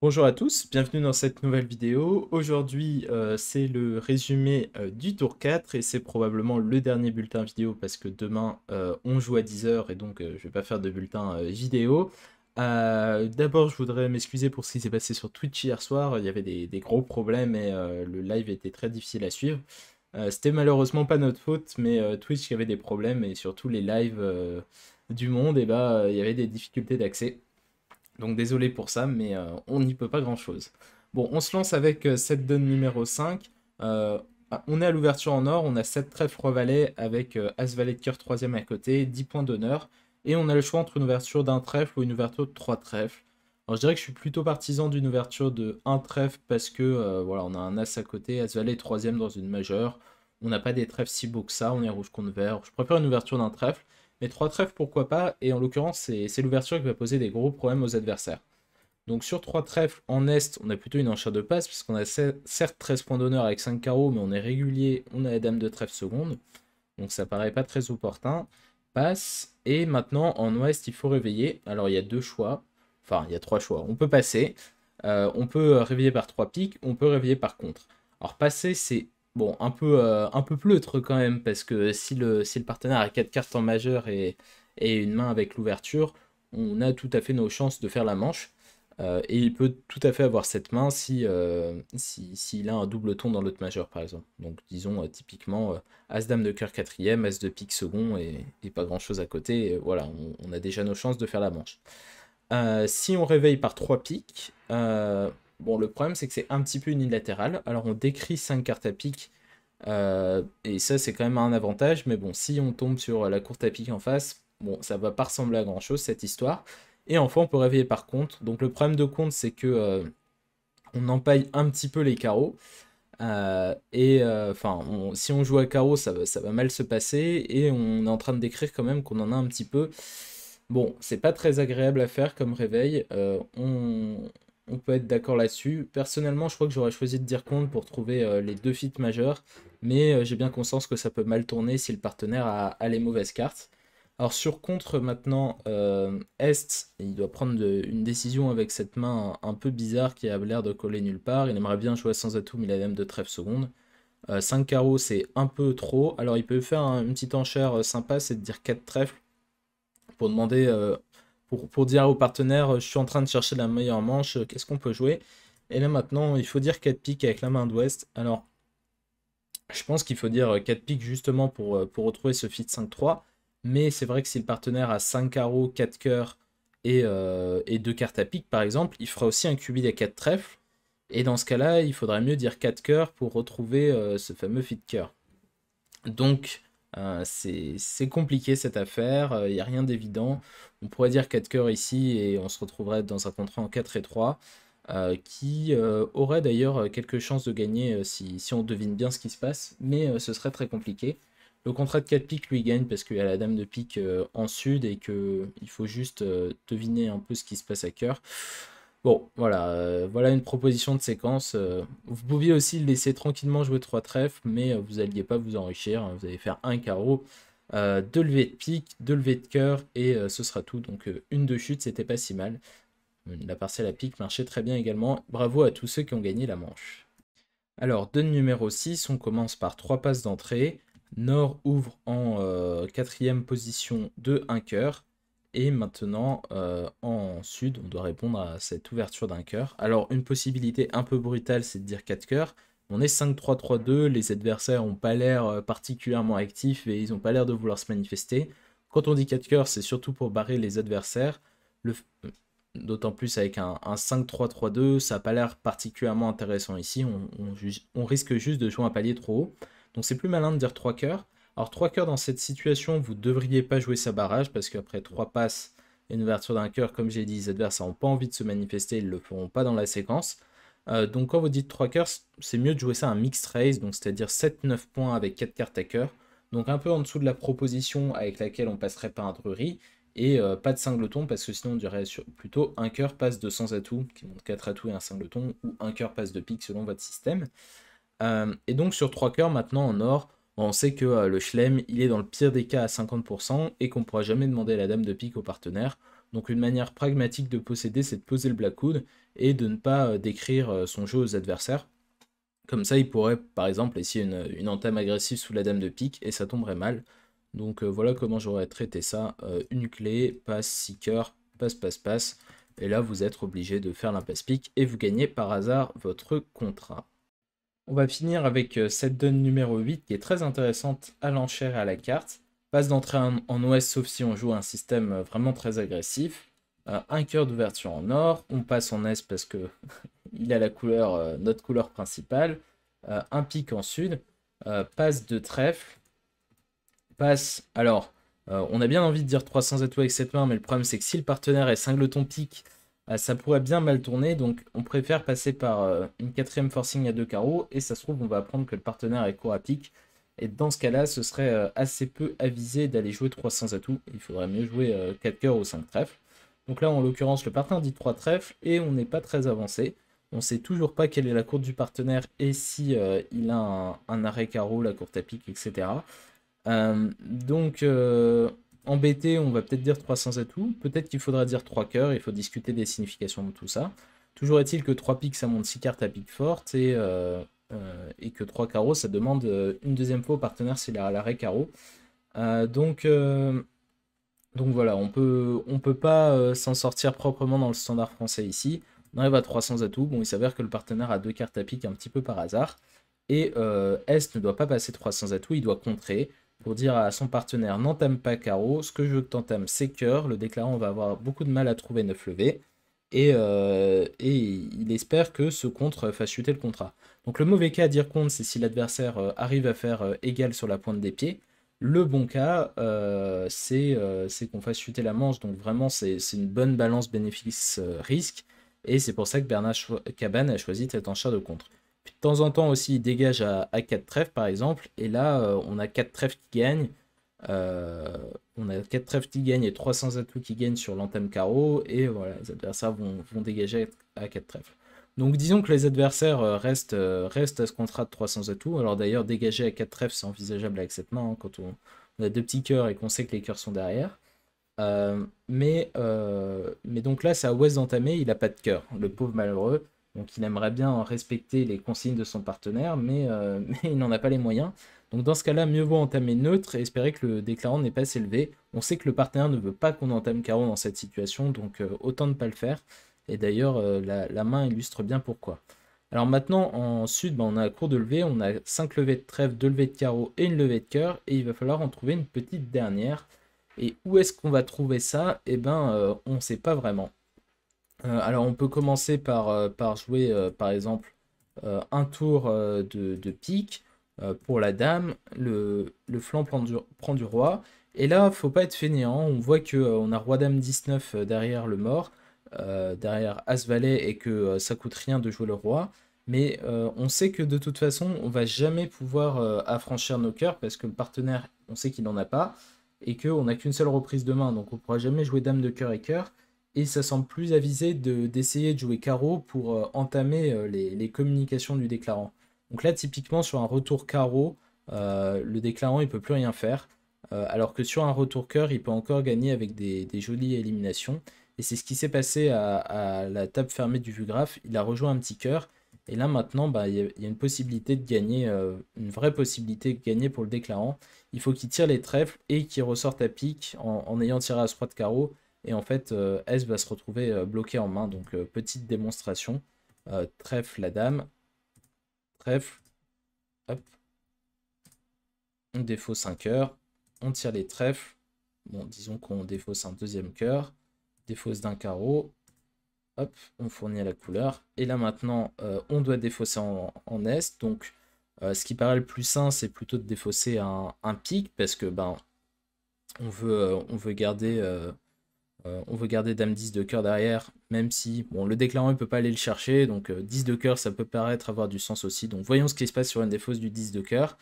Bonjour à tous, bienvenue dans cette nouvelle vidéo. Aujourd'hui, c'est le résumé du tour 4 et c'est probablement le dernier bulletin vidéo parce que demain, on joue à 10 h et donc je vais pas faire de bulletin vidéo. D'abord, je voudrais m'excuser pour ce qui s'est passé sur Twitch hier soir. Il y avait des gros problèmes et le live était très difficile à suivre. C'était malheureusement pas notre faute, mais Twitch qui avait des problèmes et surtout les lives du monde, et bah, il y avait des difficultés d'accès. Donc désolé pour ça, mais on n'y peut pas grand-chose. Bon, on se lance avec cette donne numéro 5. On est à l'ouverture en or, on a 7 trèfles roi valet avec as valet de cœur troisième à côté, 10 points d'honneur. Et on a le choix entre une ouverture d'un trèfle ou une ouverture de 3 trèfles. Alors je dirais que je suis plutôt partisan d'une ouverture de un trèfle parce que voilà, on a un as à côté, as valet troisième dans une majeure. On n'a pas des trèfles si beaux que ça, on est rouge contre vert. Je préfère une ouverture d'un trèfle. Mais trois trèfles, pourquoi pas? Et en l'occurrence, c'est l'ouverture qui va poser des gros problèmes aux adversaires. Donc sur trois trèfles, en Est, on a plutôt une enchère de passe, puisqu'on a certes 13 points d'honneur avec 5 carreaux, mais on est régulier, on a la dame de trèfle seconde. Donc ça paraît pas très opportun. Passe. Et maintenant, en Ouest, il faut réveiller. Alors il y a deux choix. Enfin, il y a trois choix. On peut passer. On peut réveiller par trois piques. On peut réveiller par contre. Alors passer, c'est bon, un peu pleutre quand même, parce que si le partenaire a quatre cartes en majeur et une main avec l'ouverture, on a tout à fait nos chances de faire la manche. Et il peut tout à fait avoir cette main s'il a un double ton dans l'autre majeur, par exemple. Donc disons typiquement As-Dame de cœur quatrième, As de pique second et pas grand-chose à côté. Et voilà, on a déjà nos chances de faire la manche. Si on réveille par 3 piques, bon, le problème c'est que c'est un petit peu unilatéral. Alors on décrit 5 cartes à pique, et ça c'est quand même un avantage, mais bon, si on tombe sur la courte à pique en face, bon, ça va pas ressembler à grand chose cette histoire. Et enfin, on peut réveiller par contre. Donc le problème de compte, c'est que on empaille un petit peu les carreaux. Enfin, si on joue à carreau, ça va mal se passer. Et on est en train de décrire quand même qu'on en a un petit peu. Bon, c'est pas très agréable à faire comme réveil. On peut être d'accord là-dessus. Personnellement, je crois que j'aurais choisi de dire contre pour trouver les deux feats majeurs. Mais j'ai bien conscience que ça peut mal tourner si le partenaire a les mauvaises cartes. Alors sur contre maintenant, Est, il doit prendre une décision avec cette main un peu bizarre qui a l'air de coller nulle part. Il aimerait bien jouer sans atout, mais il a dame de trèfle seconde. 5 carreaux, c'est un peu trop. Alors il peut faire une petite enchère sympa, c'est de dire 4 trèfles pour demander, pour dire au partenaire, je suis en train de chercher la meilleure manche, qu'est-ce qu'on peut jouer? Et là maintenant, il faut dire 4 piques avec la main d'ouest. Alors je pense qu'il faut dire 4 piques justement pour retrouver ce fit 5-3. Mais c'est vrai que si le partenaire a 5 carreaux, 4 cœurs et 2 cartes à pique par exemple, il fera aussi un cubit à 4 trèfles. Et dans ce cas-là, il faudrait mieux dire 4 cœurs pour retrouver ce fameux fit cœur. Donc c'est compliqué cette affaire, il n'y a rien d'évident. On pourrait dire 4 cœurs ici et on se retrouverait dans un contrat en 4 et 3 qui aurait d'ailleurs quelques chances de gagner si on devine bien ce qui se passe, mais ce serait très compliqué. Le contrat de 4 piques lui gagne parce qu'il y a la dame de pique en sud et qu'il faut juste deviner un peu ce qui se passe à cœur. Bon, voilà, voilà une proposition de séquence. Vous pouviez aussi le laisser tranquillement jouer 3 trèfles, mais vous n'alliez pas vous enrichir, hein. Vous allez faire un carreau, deux levées de pique, deux levées de cœur, et ce sera tout. Donc une de chute, c'était pas si mal. La partielle à pique marchait très bien également. Bravo à tous ceux qui ont gagné la manche. Alors, donne numéro 6, on commence par 3 passes d'entrée. Nord ouvre en quatrième position de 1 cœur. Et maintenant, en sud, on doit répondre à cette ouverture d'un cœur. Alors, une possibilité un peu brutale, c'est de dire 4 cœurs. On est 5-3-3-2, les adversaires n'ont pas l'air particulièrement actifs et ils n'ont pas l'air de vouloir se manifester. Quand on dit 4 cœurs, c'est surtout pour barrer les adversaires. D'autant plus avec un 5-3-3-2, ça n'a pas l'air particulièrement intéressant ici. On risque juste de jouer un palier trop haut. Donc c'est plus malin de dire 3 cœurs. Alors 3 cœurs dans cette situation, vous ne devriez pas jouer ça barrage parce qu'après 3 passes et une ouverture d'un cœur, comme j'ai dit, les adversaires n'ont pas envie de se manifester, ils ne le feront pas dans la séquence. Donc quand vous dites 3 cœurs, c'est mieux de jouer ça un mixed raise, donc c'est-à-dire 7-9 points avec 4 cartes à cœur. Donc un peu en dessous de la proposition avec laquelle on passerait par un drury. Et pas de singleton parce que sinon on dirait plutôt un cœur passe de sans atout, qui montre 4 atouts et un singleton, ou un cœur passe de pique selon votre système. Et donc sur 3 cœurs maintenant en or, on sait que le chelem il est dans le pire des cas à 50% et qu'on ne pourra jamais demander la dame de pique au partenaire. Donc une manière pragmatique de posséder, c'est de poser le Blackwood et de ne pas décrire son jeu aux adversaires. Comme ça, il pourrait par exemple essayer une entame agressive sous la dame de pique et ça tomberait mal. Donc voilà comment j'aurais traité ça. Une clé, passe, seeker, passe, passe, passe. Et là, vous êtes obligé de faire l'impasse pique et vous gagnez par hasard votre contrat. On va finir avec cette donne numéro 8 qui est très intéressante à l'enchère et à la carte. Passe d'entrée en ouest sauf si on joue un système vraiment très agressif. Un cœur d'ouverture en or. On passe en est parce que il a la couleur, notre couleur principale. Un pic en sud. Passe de trèfle. Passe. Alors, on a bien envie de dire 300 atouts avec cette main, mais le problème c'est que si le partenaire est cingleton pique, ça pourrait bien mal tourner. Donc on préfère passer par une quatrième forcing à 2 carreaux. Et ça se trouve, on va apprendre que le partenaire est court à pique. Et dans ce cas-là, ce serait assez peu avisé d'aller jouer 300 atouts. Il faudrait mieux jouer 4 cœurs ou 5 trèfles. Donc là, en l'occurrence, le partenaire dit 3 trèfles et on n'est pas très avancé. On ne sait toujours pas quelle est la courte du partenaire et si il a un arrêt carreau, la courte à pique, etc. Donc, embêté, on va peut-être dire 300 atouts. Peut-être qu'il faudra dire 3 cœurs. Il faut discuter des significations de tout ça. Toujours est-il que 3 piques, ça monte 6 cartes à pique forte. Et que 3 carreaux, ça demande une deuxième fois au partenaire s'il a l'arrêt carreau. Donc voilà, on peut pas s'en sortir proprement dans le standard français ici. On arrive à 300 atouts. Bon, il s'avère que le partenaire a 2 cartes à pique un petit peu par hasard. Et S ne doit pas passer 300 atouts, il doit contrer pour dire à son partenaire n'entame pas carreau, ce que je veux que t'entames c'est cœur. Le déclarant va avoir beaucoup de mal à trouver 9 levées. Et il espère que ce contre fasse chuter le contrat. Donc le mauvais cas à dire contre, c'est si l'adversaire arrive à faire égal sur la pointe des pieds. Le bon cas, c'est qu'on fasse chuter la manche. Donc vraiment, c'est une bonne balance bénéfice-risque. Et c'est pour ça que Bernard Cabane a choisi cette enchère de contre. Puis de temps en temps aussi, il dégage à 4 trèfles, par exemple. Et là, on a 4 trèfles qui gagnent. On a 4 trèfles qui gagnent et 300 atouts qui gagnent sur l'entame carreau. Et voilà, les adversaires vont dégager à 4 trèfles. Donc disons que les adversaires restent à ce contrat de 300 atouts. Alors d'ailleurs, dégager à 4 trèfles, c'est envisageable avec cette main, hein, quand on a 2 petits cœurs et qu'on sait que les cœurs sont derrière. Mais donc là, c'est à Ouest d'entamer, il n'a pas de cœur, le pauvre malheureux. Donc il aimerait bien respecter les consignes de son partenaire, mais il n'en a pas les moyens. Donc dans ce cas-là, mieux vaut entamer neutre et espérer que le déclarant n'est pas assez élevé. On sait que le partenaire ne veut pas qu'on entame carreau dans cette situation, donc autant ne pas le faire. Et d'ailleurs, la main illustre bien pourquoi. Alors maintenant, en sud, on a un cours de levée, on a 5 levées de trèfle, 2 levées de carreau et une levée de cœur, et il va falloir en trouver une petite dernière. Et où est-ce qu'on va trouver ça? Eh ben, on ne sait pas vraiment. Alors on peut commencer par jouer par exemple un tour de pique pour la dame, le flanc prend du roi, et là faut pas être fainéant, on voit que on a roi dame 19 derrière le mort, derrière as valet et que ça coûte rien de jouer le roi, mais on sait que de toute façon on va jamais pouvoir affranchir nos cœurs parce que le partenaire on sait qu'il n'en a pas et qu'on n'a qu'une seule reprise de main, donc on pourra jamais jouer dame de cœur et cœur. Et ça semble plus avisé d'essayer de jouer carreau pour entamer les communications du déclarant. Donc là, typiquement, sur un retour carreau, le déclarant, il peut plus rien faire. Alors que sur un retour cœur, il peut encore gagner avec des jolies éliminations. Et c'est ce qui s'est passé à la table fermée du Vugraph. Il a rejoint un petit cœur. Et là, maintenant, bah, y a une possibilité de gagner, une vraie possibilité de gagner pour le déclarant. Il faut qu'il tire les trèfles et qu'il ressorte à pique en ayant tiré à roi de carreau. Et en fait, S va se retrouver bloqué en main. Donc, petite démonstration. Trèfle la dame. Trèfle. Hop. On défausse un cœur. On tire les trèfles. Bon, disons qu'on défausse un deuxième cœur. Défausse d'un carreau. Hop, on fournit à la couleur. Et là maintenant, on doit défausser en Est. Donc, ce qui paraît le plus sain, c'est plutôt de défausser un pic. Parce que, ben, on veut garder... on veut garder dame 10 de cœur derrière, même si bon, le déclarant ne peut pas aller le chercher, donc 10 de cœur ça peut paraître avoir du sens aussi. Donc voyons ce qui se passe sur une défausse du 10 de cœur.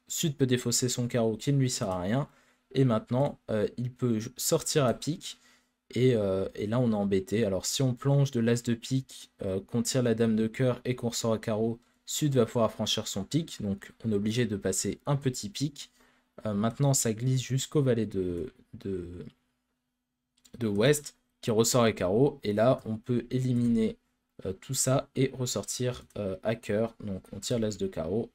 Sud peut défausser son carreau qui ne lui sert à rien, et maintenant il peut sortir à pique, et là on est embêté. Alors si on plonge de l'as de pique, qu'on tire la dame de cœur et qu'on ressort à carreau, Sud va pouvoir franchir son pique, donc on est obligé de passer un petit pique. Maintenant ça glisse jusqu'au valet de West qui ressort les carreaux. Et là, on peut éliminer tout ça et ressortir Hacker. Donc on tire l'as de carreau.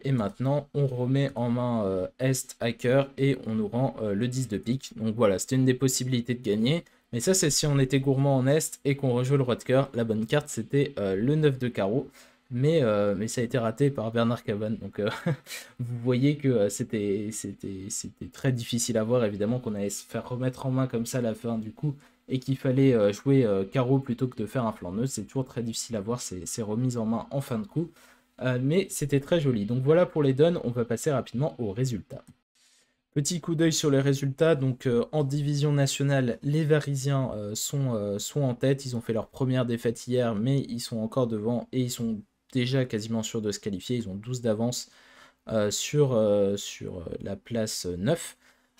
Et maintenant, on remet en main Est, Hacker, et on nous rend le 10 de pique. Donc voilà, c'était une des possibilités de gagner. Mais ça, c'est si on était gourmand en Est et qu'on rejouait le roi de cœur. La bonne carte, c'était le 9 de carreau. Mais ça a été raté par Bernard Caban. Donc vous voyez que c'était très difficile à voir. Évidemment qu'on allait se faire remettre en main comme ça à la fin du coup. Et qu'il fallait jouer carreau plutôt que de faire un flanc neutre. C'est toujours très difficile à voir ces remises en main en fin de coup. Mais c'était très joli. Donc voilà pour les dons, on va passer rapidement aux résultats. Petit coup d'œil sur les résultats. Donc en division nationale, les Varisiens sont en tête. Ils ont fait leur première défaite hier, mais ils sont encore devant et ils sont déjà quasiment sûrs de se qualifier. Ils ont 12 d'avance sur la place 9.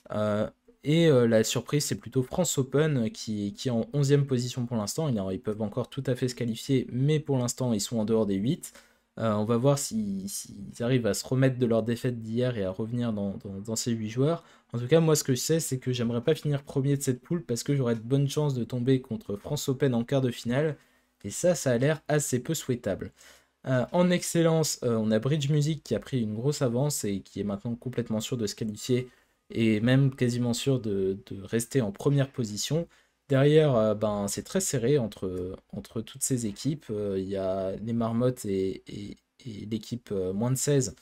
La surprise, c'est plutôt France Open qui est en 11e position pour l'instant. Ils peuvent encore tout à fait se qualifier, mais pour l'instant, ils sont en dehors des 8. On va voir s'ils arrivent à se remettre de leur défaite d'hier et à revenir dans ces 8 joueurs. En tout cas, moi, ce que je sais, c'est que j'aimerais pas finir premier de cette poule parce que j'aurais de bonnes chances de tomber contre France Open en quart de finale. Et ça a l'air assez peu souhaitable. En excellence, on a Bridge Music qui a pris une grosse avance et qui est maintenant complètement sûr de se qualifier et même quasiment sûr de rester en première position. Derrière, c'est très serré entre toutes ces équipes. Il y a les Marmottes et l'équipe moins de 16,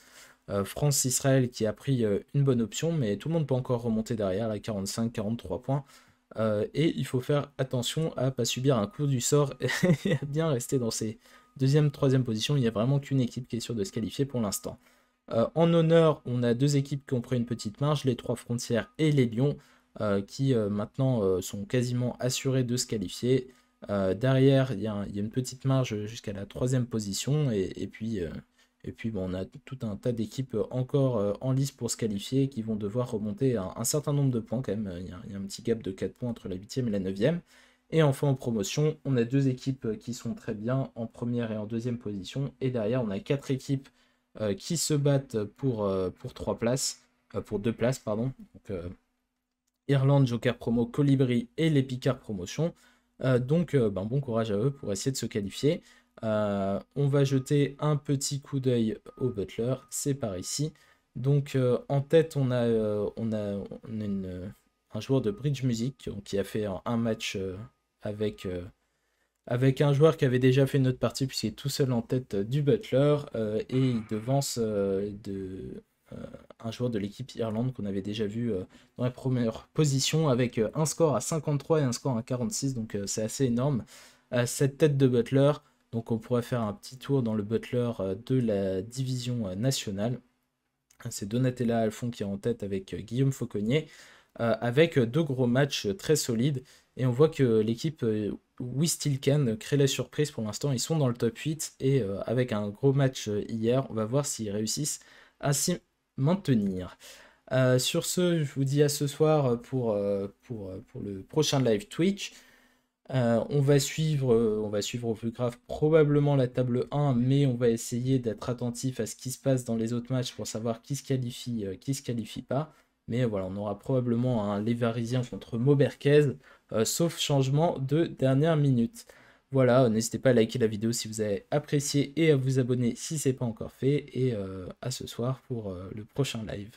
France-Israël, qui a pris une bonne option, mais tout le monde peut encore remonter derrière, à 45-43 points. Et il faut faire attention à ne pas subir un coup du sort et à bien rester dans ces deuxième, troisième positions. Il n'y a vraiment qu'une équipe qui est sûre de se qualifier pour l'instant. En honneur, on a deux équipes qui ont pris une petite marge, les Trois Frontières et les Lions, qui maintenant sont quasiment assurés de se qualifier. Derrière, il y a une petite marge jusqu'à la troisième position, et puis on a tout un tas d'équipes encore en lice pour se qualifier qui vont devoir remonter un certain nombre de points quand même. Il y a un petit gap de 4 points entre la 8e et la 9e. Et enfin en promotion, on a deux équipes qui sont très bien en première et en deuxième position. Et derrière, on a 4 équipes qui se battent pour 3 places, pour 2 places, pardon. Donc, Irlande, Joker Promo, Colibri et les Picards Promotion. Bon courage à eux pour essayer de se qualifier. On va jeter un petit coup d'œil au Butler, c'est par ici. Donc en tête, on a un joueur de Bridge Music qui a fait un match avec un joueur qui avait déjà fait une autre partie puisqu'il est tout seul en tête du Butler et il devance un joueur de l'équipe Irlande qu'on avait déjà vu dans la première position avec un score à 53 et un score à 46, donc c'est assez énorme. Cette tête de Butler, donc on pourrait faire un petit tour dans le Butler de la division nationale. C'est Donatella Alfon qui est en tête avec Guillaume Fauconnier, avec deux gros matchs très solides. Et on voit que l'équipe We Still Can crée la surprise pour l'instant. Ils sont dans le top 8 et avec un gros match hier, on va voir s'ils réussissent à s'y maintenir. Sur ce, je vous dis à ce soir pour le prochain live Twitch. On va suivre au plus grave probablement la table 1, mais on va essayer d'être attentif à ce qui se passe dans les autres matchs pour savoir qui se qualifie pas. Mais voilà, on aura probablement un Lévarisien contre Mauberquez, sauf changement de dernière minute. Voilà, n'hésitez pas à liker la vidéo si vous avez apprécié et à vous abonner si ce n'est pas encore fait. Et à ce soir pour le prochain live.